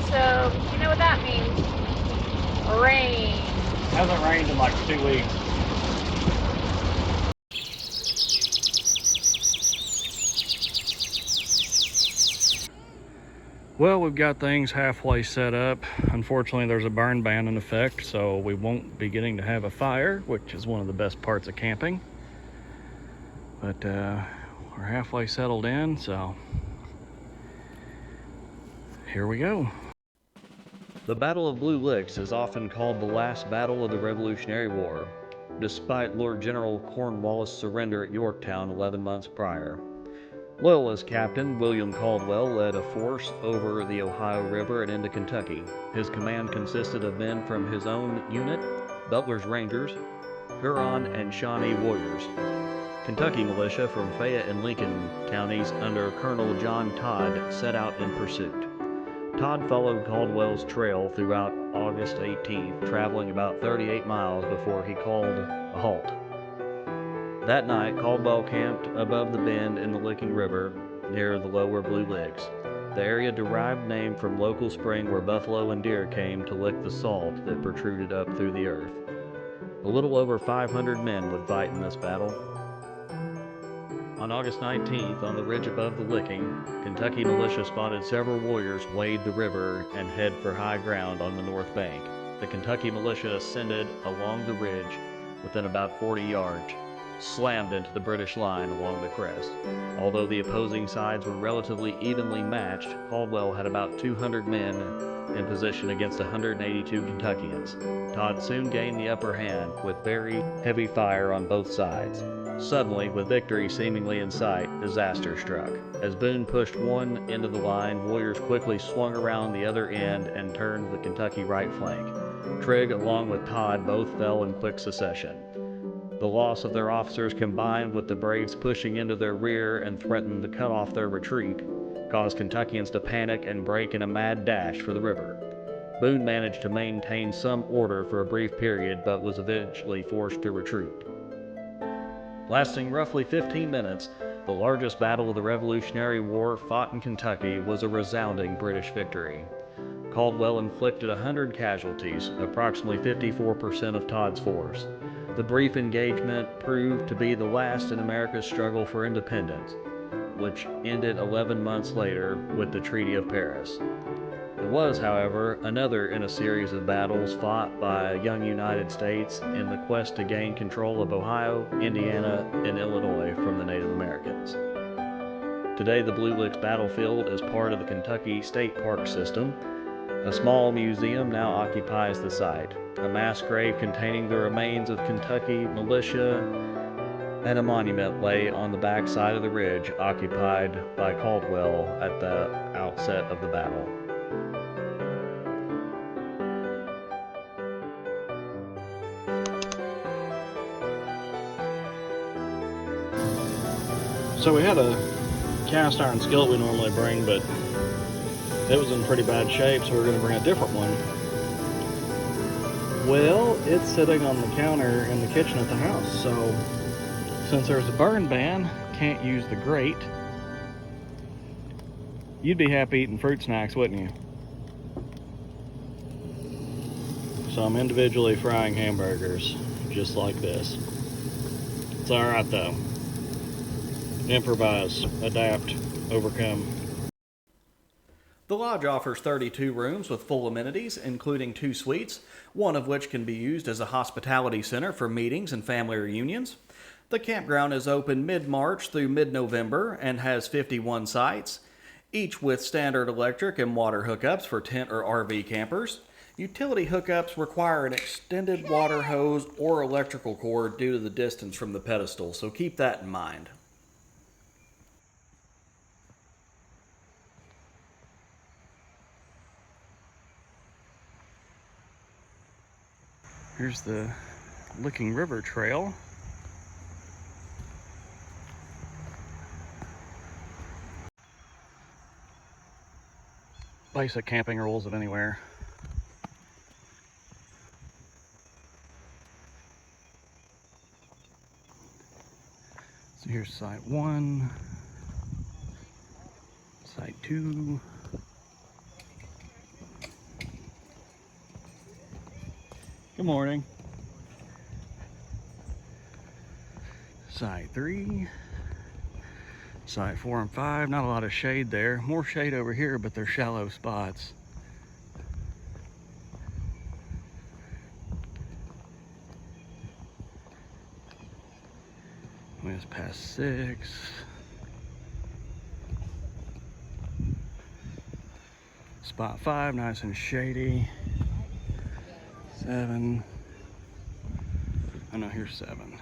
So, you know what that means? Rain. It hasn't rained in like 2 weeks. Well, we've got things halfway set up. Unfortunately, there's a burn ban in effect, so we won't be getting to have a fire, which is one of the best parts of camping. But we're halfway settled in, so here we go. The Battle of Blue Licks is often called the last battle of the Revolutionary War, despite Lord General Cornwallis' surrender at Yorktown 11 months prior. Loyalist Captain William Caldwell led a force over the Ohio River and into Kentucky. His command consisted of men from his own unit, Butler's Rangers, Huron and Shawnee warriors. Kentucky militia from Fayette and Lincoln counties under Colonel John Todd set out in pursuit. Todd followed Caldwell's trail throughout August 18th, traveling about 38 miles before he called a halt. That night, Caldwell camped above the bend in the Licking River near the lower Blue Licks. The area derived name from local spring where buffalo and deer came to lick the salt that protruded up through the earth. A little over 500 men would fight in this battle. On August 19th, on the ridge above the Licking, Kentucky militia spotted several warriors wade the river and head for high ground on the north bank. The Kentucky militia ascended along the ridge within about 40 yards, slammed into the British line along the crest. Although the opposing sides were relatively evenly matched, Caldwell had about 200 men in position against 182 Kentuckians. Todd soon gained the upper hand with very heavy fire on both sides. Suddenly, with victory seemingly in sight, disaster struck. As Boone pushed one end of the line, warriors quickly swung around the other end and turned the Kentucky right flank. Trigg, along with Todd, both fell in quick succession. The loss of their officers, combined with the Braves pushing into their rear and threatening to cut off their retreat, caused Kentuckians to panic and break in a mad dash for the river. Boone managed to maintain some order for a brief period, but was eventually forced to retreat. Lasting roughly 15 minutes, the largest battle of the Revolutionary War fought in Kentucky was a resounding British victory. Caldwell inflicted 100 casualties, approximately 54% of Todd's force. The brief engagement proved to be the last in America's struggle for independence, which ended 11 months later with the Treaty of Paris. It was, however, another in a series of battles fought by young United States in the quest to gain control of Ohio, Indiana, and Illinois from the Native Americans. Today, the Blue Licks battlefield is part of the Kentucky State Park system. A small museum now occupies the site. A mass grave containing the remains of Kentucky militia and a monument lay on the back side of the ridge occupied by Caldwell at the outset of the battle. So we had a cast iron skillet we normally bring, but it was in pretty bad shape, so we're going to bring a different one. Well, it's sitting on the counter in the kitchen at the house, so since there's a burn ban, can't use the grate. You'd be happy eating fruit snacks, wouldn't you? So I'm individually frying hamburgers, just like this. It's alright though. Improvise, adapt, overcome. The lodge offers 32 rooms with full amenities, including 2 suites, one of which can be used as a hospitality center for meetings and family reunions. The campground is open mid-March through mid-November and has 51 sites, each with standard electric and water hookups for tent or RV campers. Utility hookups require an extended water hose or electrical cord due to the distance from the pedestal, so keep that in mind. Here's the Licking River Trail. Basic camping rules of anywhere. So here's site 1, site 2. Good morning. Site 3, site 4 and 5, not a lot of shade there. More shade over here, but they're shallow spots. We just passed 6. Spot 5, nice and shady. 7. Oh no, here's 7.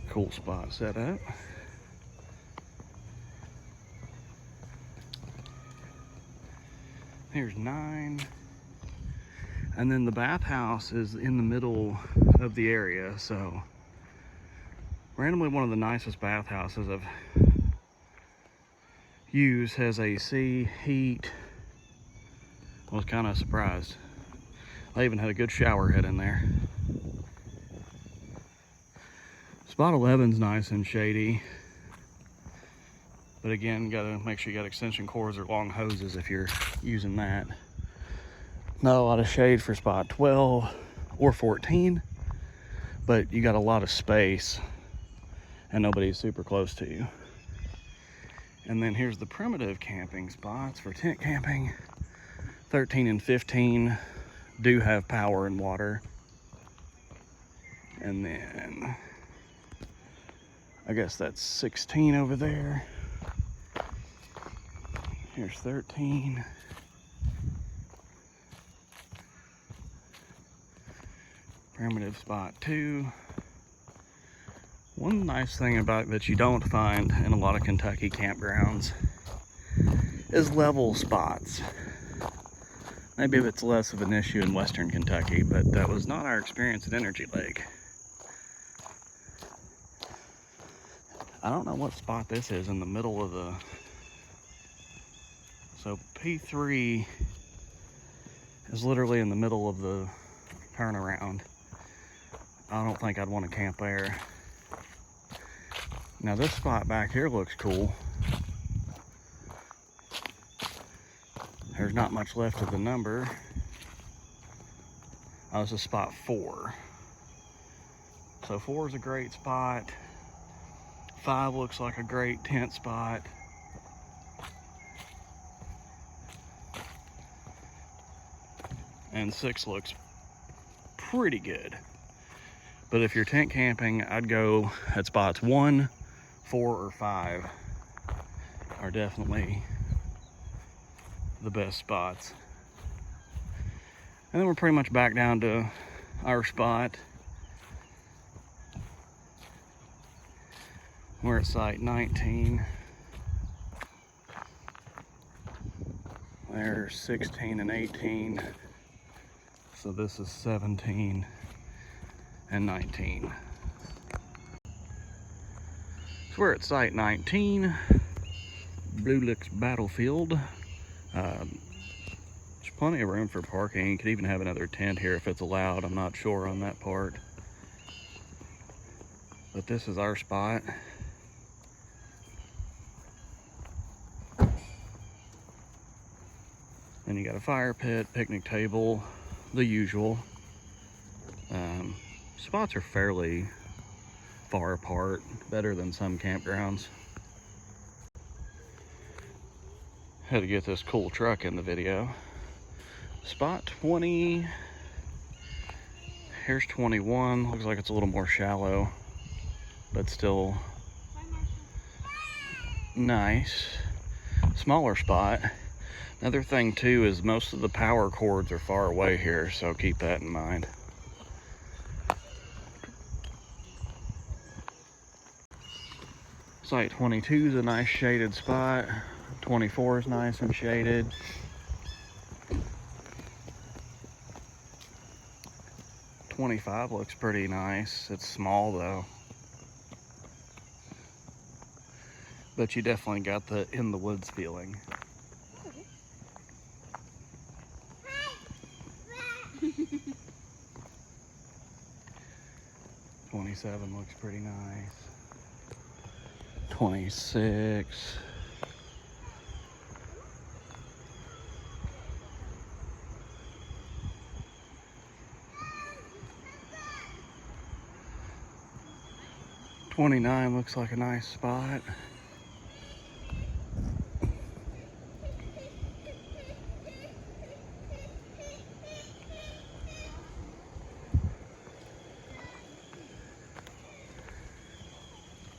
Cool spot set up. Here's 9. And then the bathhouse is in the middle of the area, so randomly one of the nicest bathhouses I've used has AC, heat. I was kind of surprised. I even had a good shower head in there. Spot 11's nice and shady. But again, gotta make sure you got extension cords or long hoses if you're using that. Not a lot of shade for spot 12 or 14, but you got a lot of space and nobody's super close to you. And then here's the primitive camping spots for tent camping. 13 and 15 do have power and water. And then I guess that's 16 over there. Here's 13. Primitive spot 2. One nice thing about that you don't find in a lot of Kentucky campgrounds is level spots. Maybe it's less of an issue in western Kentucky, but that was not our experience at Energy Lake. I don't know what spot this is in the middle of the... So P3 is literally in the middle of the turnaround. I don't think I'd want to camp there. Now this spot back here looks cool. There's not much left of the number. Oh, this is spot 4. So 4 is a great spot. 5 looks like a great tent spot. And 6 looks pretty good. But if you're tent camping, I'd go at spots 1, 4, or 5 are definitely the best spots. And then we're pretty much back down to our spot. We're at site 19. There's 16 and 18. So this is 17 and 19. So we're at site 19, Blue Licks Battlefield. There's plenty of room for parking. You could even have another tent here if it's allowed. I'm not sure on that part. But this is our spot. Then you got a fire pit, picnic table, the usual. Spots are fairly far apart, better than some campgrounds. Had to get this cool truck in the video. Spot 20, here's 21, looks like it's a little more shallow, but still nice. Smaller spot. Another thing too is most of the power cords are far away here, so keep that in mind. Site 22 is a nice shaded spot. 24 is nice and shaded. .25 looks pretty nice. It's small though. But you definitely got the in the woods feeling. 27 looks pretty nice. 26. 29 looks like a nice spot.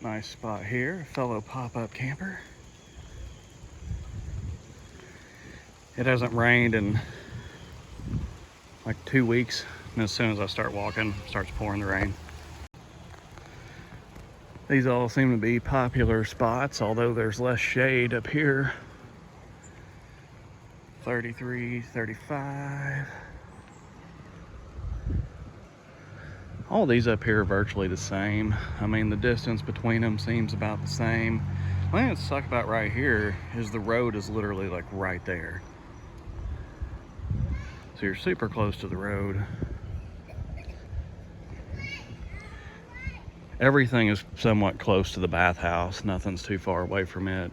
Nice spot here, fellow pop-up camper. It hasn't rained in like 2 weeks, and as soon as I start walking, it starts pouring the rain. These all seem to be popular spots, although there's less shade up here. 33, 35. All these up here are virtually the same. I mean, the distance between them seems about the same. The thing that sucks about right here is the road is literally like right there. So you're super close to the road. Everything is somewhat close to the bathhouse. Nothing's too far away from it.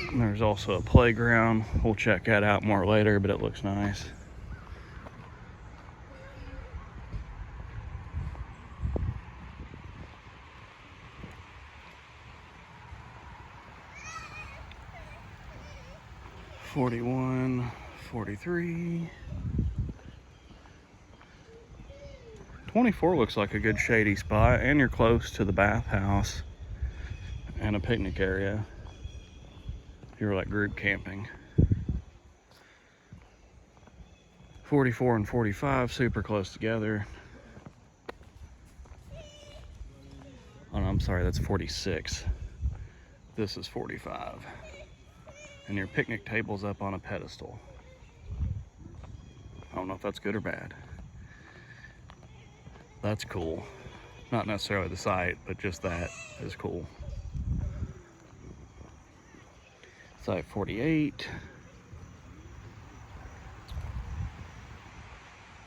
And there's also a playground. We'll check that out more later, but it looks nice. $41, $43. 24 looks like a good shady spot, and you're close to the bathhouse and a picnic area. You're like group camping. 44 and 45 super close together. Oh no, I'm sorry, that's 46. This is 45. And your picnic table's up on a pedestal. I don't know if that's good or bad. That's cool. Not necessarily the site, but just that is cool. Site 48.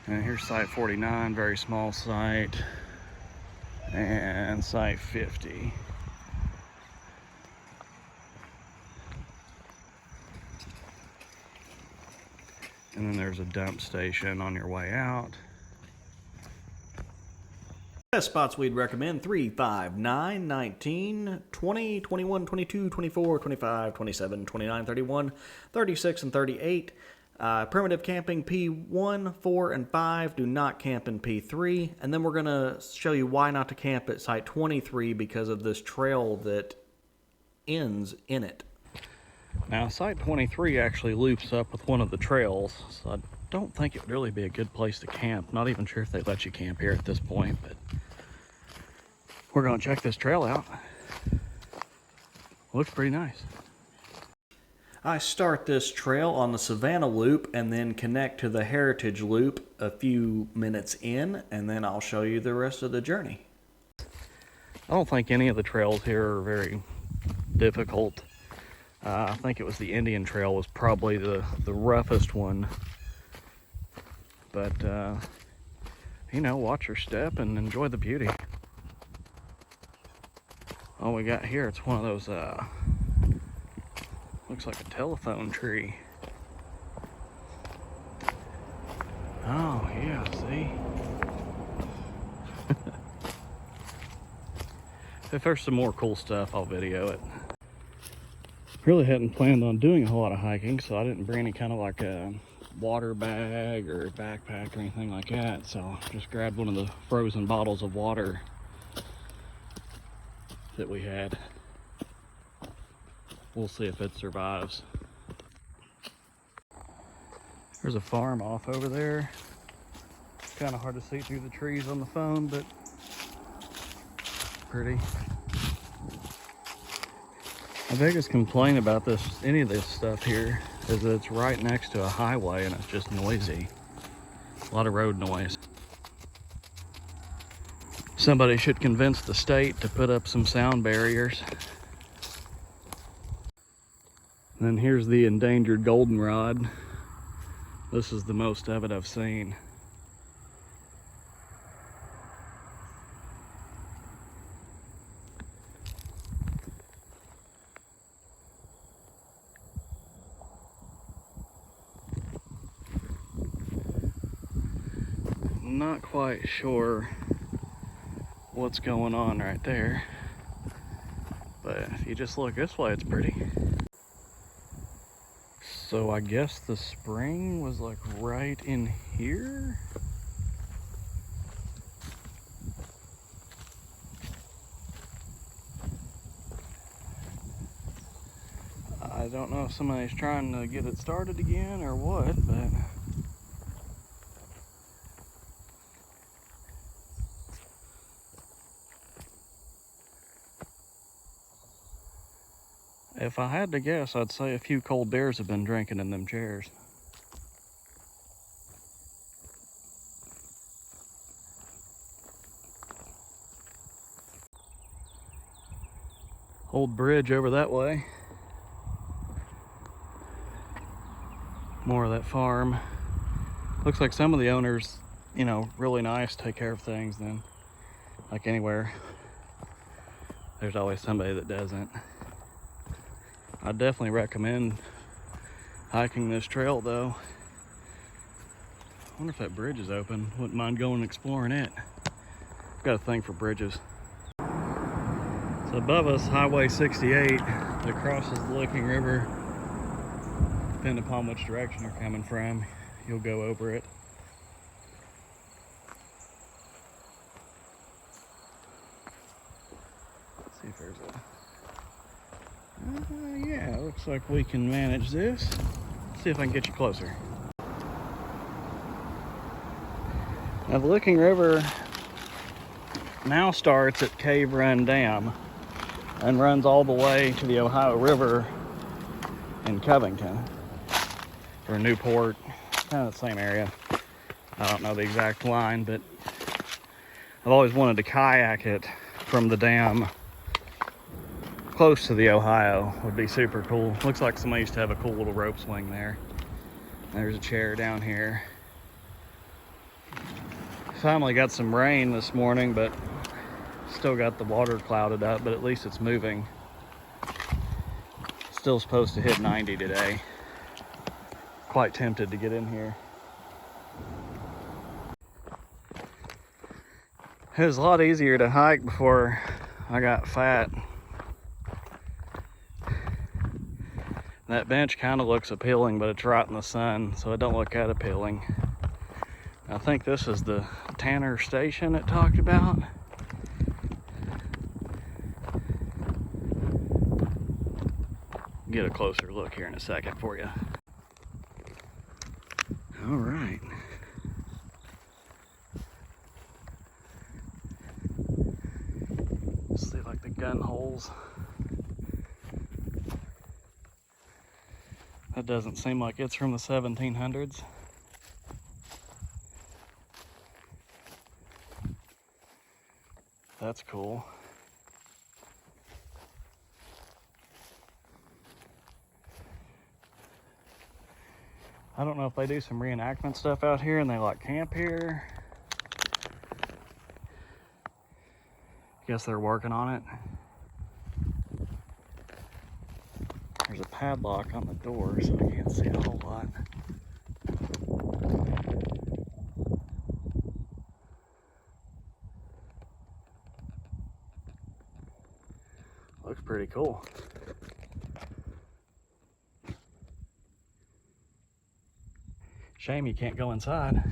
And here's site 49, very small site. And site 50. And then there's a dump station on your way out. Best spots we'd recommend: 3, 5, 9, 19, 20, 21, 22, 24, 25, 27, 29, 31, 36, and 38. Primitive camping P1, 4, and 5. Do not camp in P3. And then we're going to show you why not to camp at site 23 because of this trail that ends in it. Now, site 23 actually loops up with one of the trails, so I don't think it would really be a good place to camp. Not even sure if they let you camp here at this point, but we're going to check this trail out. Looks pretty nice. I start this trail on the Savannah Loop and then connect to the Heritage Loop a few minutes in, and then I'll show you the rest of the journey. I don't think any of the trails here are very difficult. I think it was the Indian Trail was probably the roughest one. But, you know, watch your step and enjoy the beauty. All we got here, it's one of those, looks like a telephone tree. Oh, yeah, see? If there's some more cool stuff, I'll video it. Really hadn't planned on doing a whole lot of hiking, so I didn't bring any kind of like a water bag or backpack or anything like that. So just grabbed one of the frozen bottles of water that we had. We'll see if it survives. There's a farm off over there. It's kind of hard to see through the trees on the phone, but pretty. My biggest complaint about any of this stuff here is that it's right next to a highway and it's just noisy. A lot of road noise. Somebody should convince the state to put up some sound barriers. And then here's the endangered goldenrod. This is the most of it I've seen. not quite sure what's going on right there. But if you just look this way, it's pretty. So I guess the spring was like right in here. I don't know if somebody's trying to get it started again or what, but if I had to guess, I'd say a few cold beers have been drinking in them chairs. Old bridge over that way. More of that farm. Looks like some of the owners, you know, really nice, take care of things. Then, like anywhere, there's always somebody that doesn't. I definitely recommend hiking this trail though. I wonder if that bridge is open. Wouldn't mind going and exploring it. I've got a thing for bridges. So above us, Highway 68 that crosses the Licking River. Depending upon which direction you're coming from, you'll go over it. Let's see if there's a... yeah, looks like we can manage this. Let's see if I can get you closer. Now the Licking River now starts at Cave Run Dam and runs all the way to the Ohio River in Covington. Or Newport, kind of the same area. I don't know the exact line, but I've always wanted to kayak it from the dam close to the Ohio. Would be super cool. Looks like somebody used to have a cool little rope swing there. There's a chair down here. Finally got some rain this morning, but still got the water clouded up, but at least it's moving. Still supposed to hit 90 today. Quite tempted to get in here. It was a lot easier to hike before I got fat. That bench kind of looks appealing, but it's right in the sun, so it don't look that appealing. I think this is the Tanner Station it talked about. Get a closer look here in a second for you. All right. See like the gun holes. That doesn't seem like it's from the 1700s. That's cool. I don't know if they do some reenactment stuff out here and they like camp here. Guess they're working on it. There's a padlock on the door, so I can't see a whole lot. Looks pretty cool. Shame you can't go inside.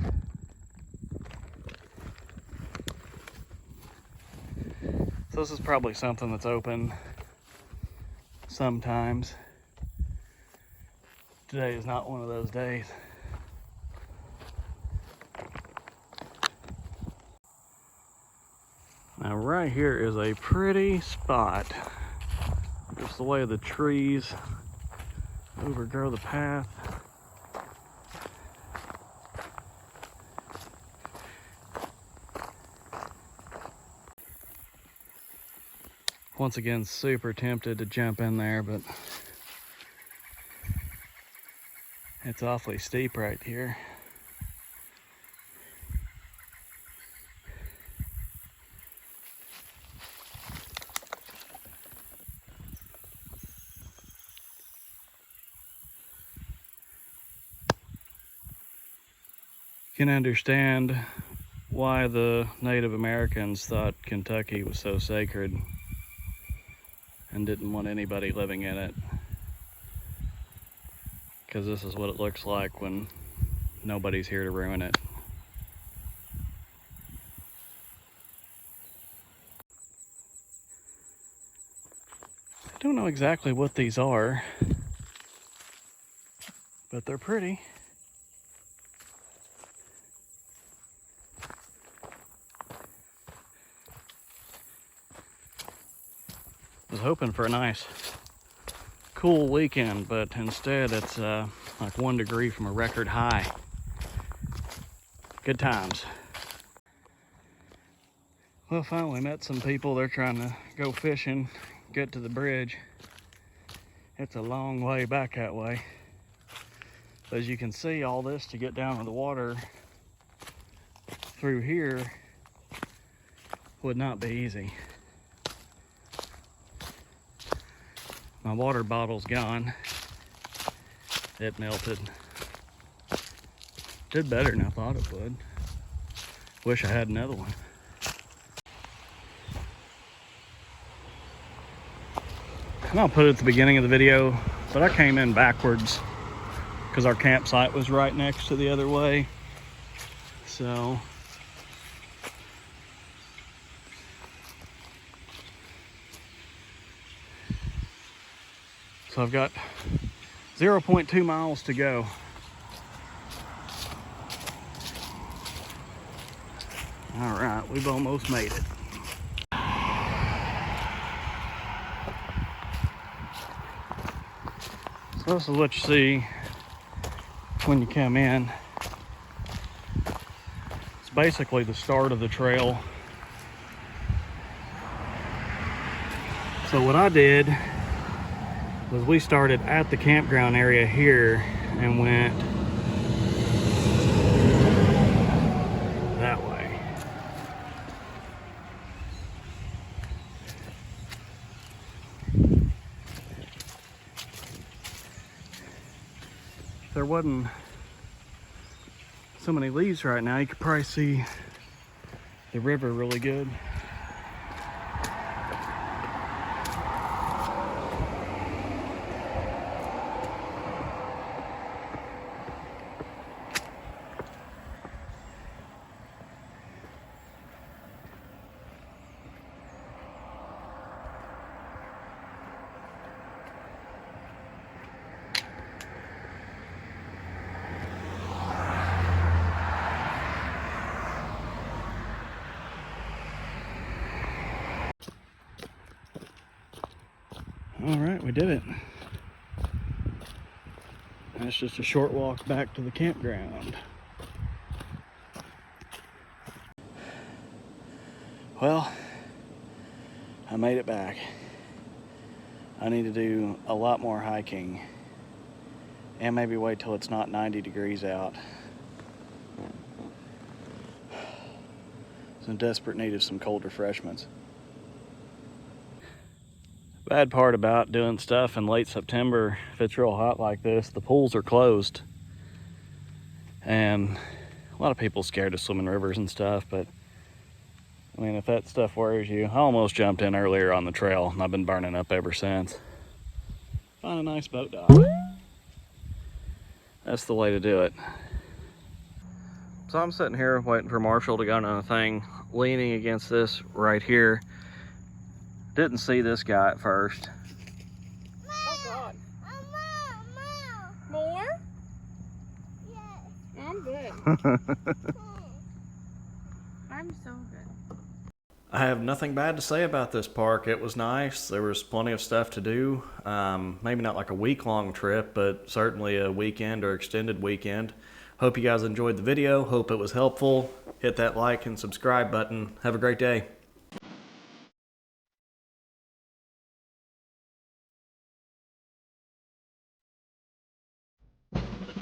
So this is probably something that's open sometimes. Today is not one of those days. Now right here is a pretty spot. Just the way the trees overgrow the path. Once again, super tempted to jump in there, but it's awfully steep right here. You can understand why the Native Americans thought Kentucky was so sacred and didn't want anybody living in it. Because this is what it looks like when nobody's here to ruin it. I don't know exactly what these are, but they're pretty. I was hoping for a nice cool weekend, but instead it's like 1 degree from a record high. Good times. Well, finally met some people. They're trying to go fishing, get to the bridge. It's a long way back that way. But as you can see, all this to get down to the water through here would not be easy. My water bottle's gone. It melted. Did better than I thought it would. Wish I had another one. And I'll put it at the beginning of the video, but I came in backwards because our campsite was right next to the other way. So I've got 0.2 miles to go. All right, we've almost made it. So this is what you see when you come in. It's basically the start of the trail. So what I did was we started at the campground area here and went that way. If there wasn't so many leaves right now, you could probably see the river really good. All right, we did it. That's just a short walk back to the campground. Well, I made it back. I need to do a lot more hiking and maybe wait till it's not 90 degrees out. So in desperate need of some cold refreshments. Bad part about doing stuff in late September, if it's real hot like this, the pools are closed. And a lot of people scared of swimming rivers and stuff, but I mean, if that stuff worries you, I almost jumped in earlier on the trail and I've been burning up ever since. Find a nice boat dock. That's the way to do it. So I'm sitting here waiting for Marshall to go on the thing, leaning against this right here. Didn't see this guy at first. Oh God. More? Yes. I'm good. I'm so good. I have nothing bad to say about this park. It was nice. There was plenty of stuff to do. Maybe not like a week-long trip, but certainly a weekend or extended weekend. Hope you guys enjoyed the video. Hope it was helpful. Hit that like and subscribe button. Have a great day.